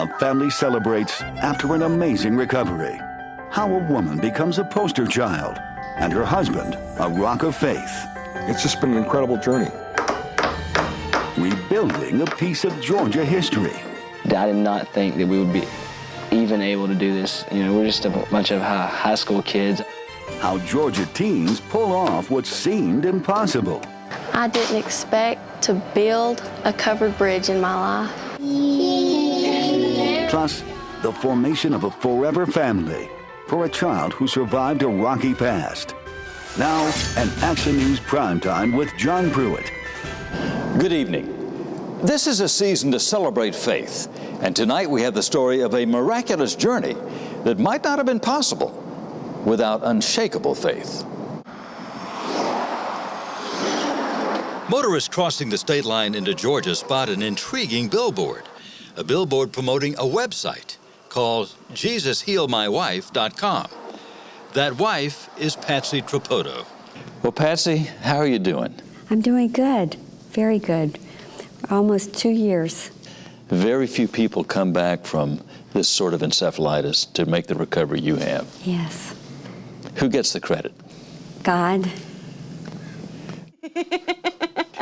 A family celebrates after an amazing recovery. How a woman becomes a poster child and her husband a rock of faith. It's just been an incredible journey. Rebuilding a piece of Georgia history. I did not think that we would be even able to do this. You know, we're just a bunch of high school kids. How Georgia teens pull off what seemed impossible. I didn't expect to build a covered bridge in my life. Plus, the formation of a forever family for a child who survived a rocky past. Now, an Action News Primetime with John Pruitt. Good evening. This is a season to celebrate faith, and tonight we have the story of a miraculous journey that might not have been possible without unshakable faith. Motorists crossing the state line into Georgia spot an intriguing billboard, a billboard promoting a website called JesusHealMyWife.com. That wife is Patsy Trapoto. Well, Patsy, how are you doing? I'm doing good, very good. Almost 2 years. Very few people come back from this sort of encephalitis to make the recovery you have. Yes. Who gets the credit? God.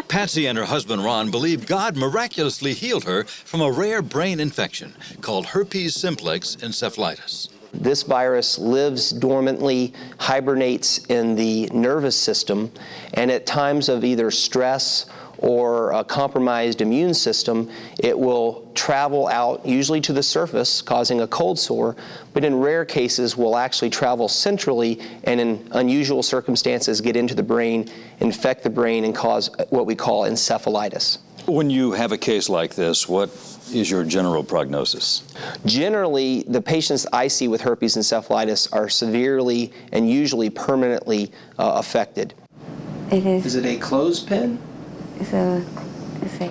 Patsy and her husband Ron believe God miraculously healed her from a rare brain infection called herpes simplex encephalitis. This virus lives dormantly, hibernates in the nervous system, and at times of either stress or a compromised immune system, it will travel out, usually to the surface, causing a cold sore, but in rare cases will actually travel centrally and in unusual circumstances get into the brain, infect the brain, and cause what we call encephalitis. When you have a case like this, what is your general prognosis? Generally, the patients I see with herpes encephalitis are severely and usually permanently affected. It is. Is it a clothespin?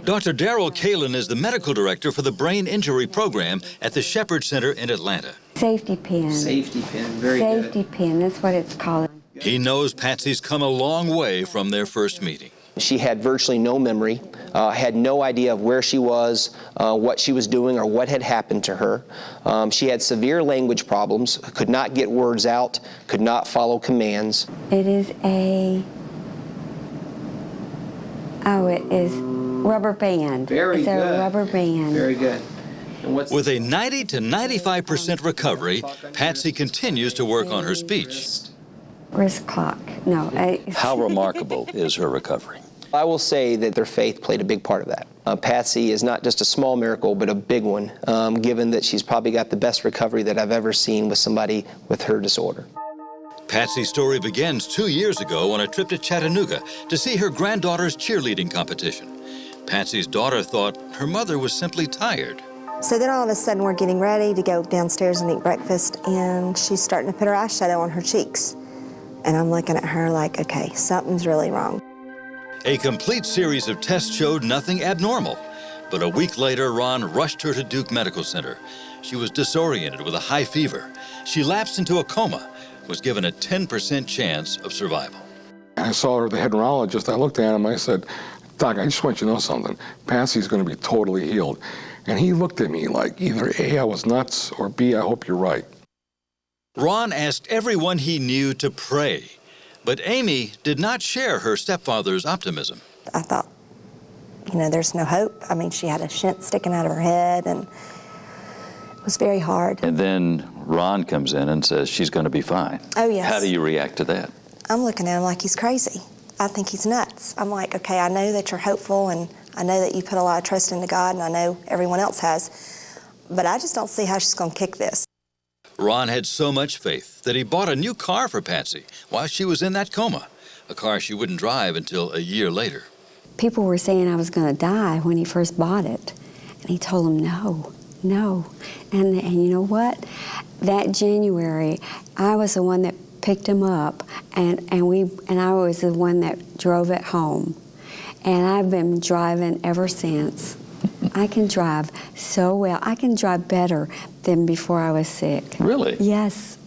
Dr. Daryl Kalin is the medical director for the Brain Injury Program at the Shepherd Center in Atlanta. Safety pin. Safety pin, very good. Safety pin, that's what it's called. He knows Patsy's come a long way from their first meeting. She had virtually no memory, had no idea of where she was, what she was doing, or what had happened to her. She had severe language problems, could not get words out, could not follow commands. It is it is rubber band. Very good. It's a rubber band. Very good. With a 90 to 95% recovery, Patsy continues to work on her speech. Wrist clock. No. How remarkable is her recovery? I will say that their faith played a big part of that. Patsy is not just a small miracle, but a big one, given that she's probably got the best recovery that I've ever seen with somebody with her disorder. Patsy's story begins 2 years ago on a trip to Chattanooga to see her granddaughter's cheerleading competition. Patsy's daughter thought her mother was simply tired. So then all of a sudden we're getting ready to go downstairs and eat breakfast, and she's starting to put her eyeshadow on her cheeks. And I'm looking at her like, okay, something's really wrong. A complete series of tests showed nothing abnormal. But a week later, Ron rushed her to Duke Medical Center. She was disoriented with a high fever. She lapsed into a coma, was given a 10% chance of survival. I saw her, the head neurologist. I looked at him, I said, Doc, I just want you to know something. Patsy's going to be totally healed. And he looked at me like either A, I was nuts, or B, I hope you're right. Ron asked everyone he knew to pray, but Amy did not share her stepfather's optimism. I thought, there's no hope. I mean, she had a shunt sticking out of her head, and it was very hard. And then Ron comes in and says she's going to be fine. Oh, yes. How do you react to that? I'm looking at him like he's crazy. I think he's nuts. I'm like, okay, I know that you're hopeful, and I know that you put a lot of trust into God, and I know everyone else has, but I just don't see how she's going to kick this. Ron had so much faith that he bought a new car for Patsy while she was in that coma, a car she wouldn't drive until a year later. People were saying I was going to die when he first bought it. And he told them, no. And you know what? That January, I was the one that picked him up, and I was the one that drove it home. And I've been driving ever since. I can drive so well. I can drive better than before I was sick. Really? Yes.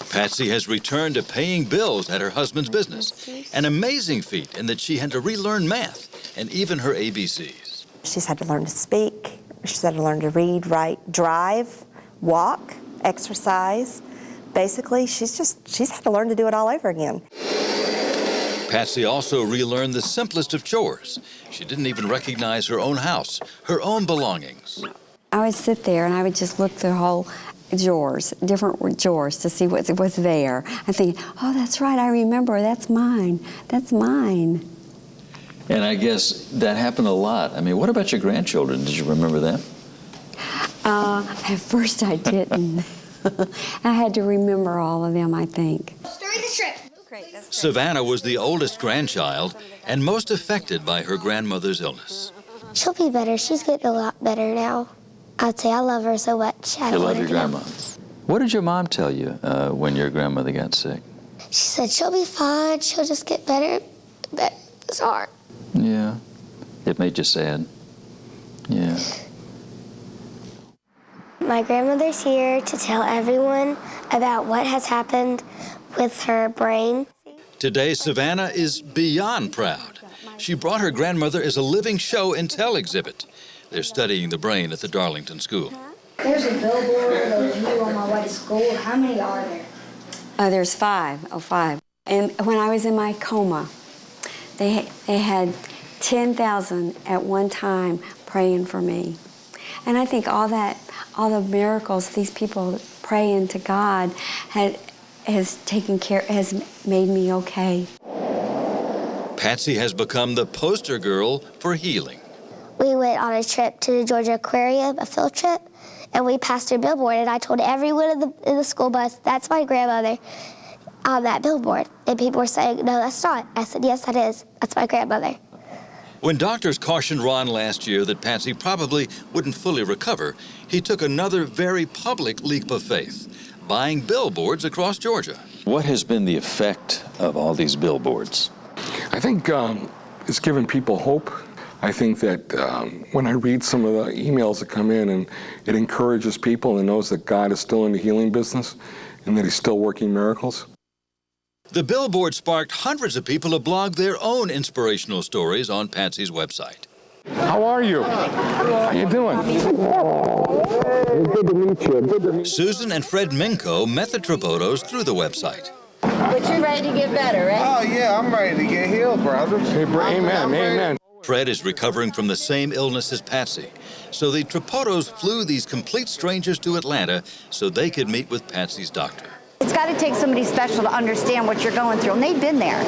Patsy has returned to paying bills at her husband's business, an amazing feat in that she had to relearn math and even her ABCs. She's had to learn to speak, She's had to learn to read, write, drive, walk, exercise. Basically, she's had to learn to do it all over again. Patsy also relearned the simplest of chores. She didn't even recognize her own house, her own belongings. I would sit there and I would just look through whole drawers, different drawers, to see what was there. I think, oh, that's right, I remember, that's mine, that's mine. And I guess that happened a lot. I mean, what about your grandchildren? Did you remember them? At first I didn't. I had to remember all of them, I think. Stir the shrimp. Savannah was the oldest grandchild and most affected by her grandmother's illness. She'll be better. She's getting a lot better now. I'd say I love her so much. You love your grandma. What did your mom tell you when your grandmother got sick? She said she'll be fine. She'll just get better. But it's hard. Yeah. It made you sad. Yeah. My grandmother's here to tell everyone about what has happened with her brain. Today, Savannah is beyond proud. She brought her grandmother as a living show and tell exhibit. They're studying the brain at the Darlington School. There's a billboard of you on my way to school. How many are there? There's 5. Oh, 5. And when I was in my coma, they had 10,000 at one time praying for me. And I think all the miracles, these people praying to God has made me okay. Patsy has become the poster girl for healing. We went on a trip to the Georgia Aquarium, a field trip, and we passed her billboard, and I told everyone in the school bus, that's my grandmother on that billboard. And people were saying, no, that's not. I said, yes, that is. That's my grandmother. When doctors cautioned Ron last year that Patsy probably wouldn't fully recover, he took another very public leap of faith, buying billboards across Georgia. What has been the effect of all these billboards? I think it's given people hope. I think that when I read some of the emails that come in, and it encourages people and knows that God is still in the healing business and that he's still working miracles. The billboard sparked hundreds of people to blog their own inspirational stories on Patsy's website. How are you? How you doing? Good to meet you. Good to meet you. Susan and Fred Minko met the Trapotos through the website. But you're ready to get better, right? Oh, yeah, I'm ready to get healed, brother. Hey, amen, amen. Fred is recovering from the same illness as Patsy, so the Trapotos flew these complete strangers to Atlanta so they could meet with Patsy's doctor. It's got to take somebody special to understand what you're going through, and they've been there.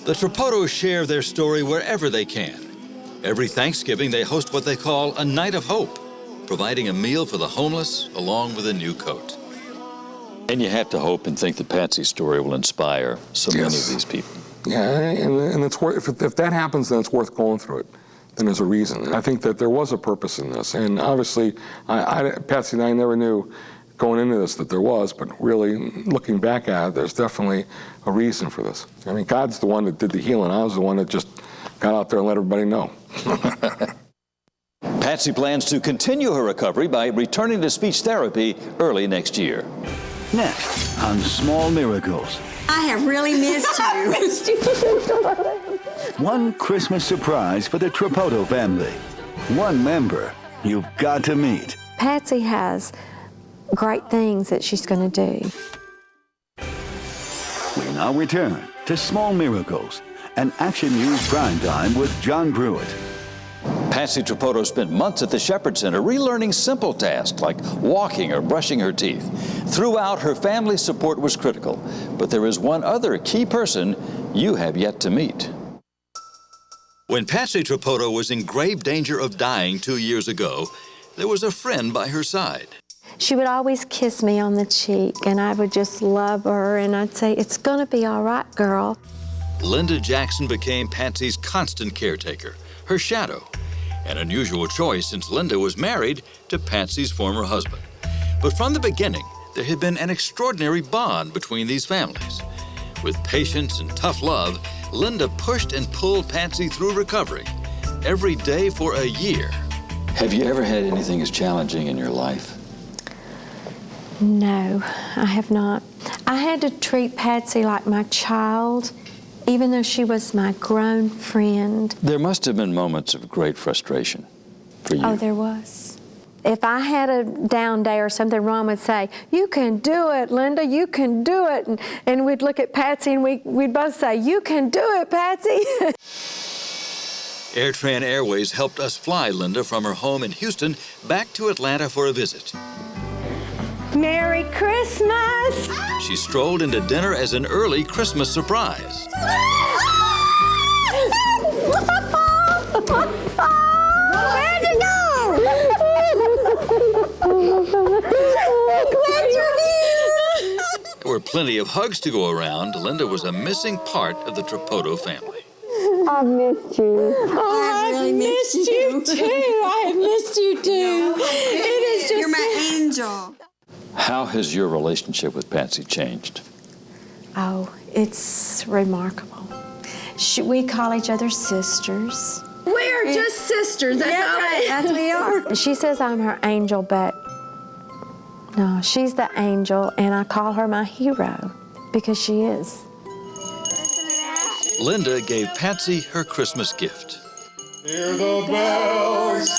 The Trapotos share their story wherever they can. Every Thanksgiving, they host what they call a Night of Hope, providing a meal for the homeless along with a new coat. And you have to hope and think that Patsy's story will inspire so many of these people. Yeah, and it's worth, if that happens, then it's worth going through it. Then there's a reason. And I think that there was a purpose in this. And obviously, Patsy and I never knew going into this that there was, but really looking back at it, there's definitely a reason for this. I mean, God's the one that did the healing. I was the one that just got out there and let everybody know. Patsy plans to continue her recovery by returning to speech therapy early next year. Next on Small Miracles. I have really missed you. One Christmas surprise for the Trapoto family. One member you've got to meet. Patsy has great things that she's going to do. We now return to Small Miracles, an Action News Primetime with John Pruitt. Patsy Trapoto spent months at the Shepherd Center relearning simple tasks like walking or brushing her teeth. Throughout, her family's support was critical, but there is one other key person you have yet to meet. When Patsy Trapoto was in grave danger of dying 2 years ago, there was a friend by her side. She would always kiss me on the cheek, and I would just love her, and I'd say, it's going to be all right, girl. Linda Jackson became Patsy's constant caretaker, her shadow. An unusual choice since Linda was married to Patsy's former husband. But from the beginning, there had been an extraordinary bond between these families. With patience and tough love, Linda pushed and pulled Patsy through recovery, every day for a year. Have you ever had anything as challenging in your life? No, I have not. I had to treat Patsy like my child, even though she was my grown friend. There must have been moments of great frustration for you. Oh, there was. If I had a down day or something, Ron would say, "You can do it, Linda, you can do it." And we'd look at Patsy and we'd both say, "You can do it, Patsy." AirTran Airways helped us fly Linda from her home in Houston back to Atlanta for a visit. Merry Christmas! She strolled into dinner as an early Christmas surprise. Where'd you go? There were plenty of hugs to go around. Linda was a missing part of the Trapoto family. I've missed you. Oh, I've missed you too. I have missed you too. It is just. You're my angel. How has your relationship with Patsy changed? Oh, it's remarkable. We call each other sisters. We're just sisters. That's all right. That's we are. She says I'm her angel, but no, she's the angel, and I call her my hero because she is. Linda gave Patsy her Christmas gift. Hear the bells.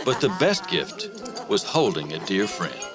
But the best gift was holding a dear friend.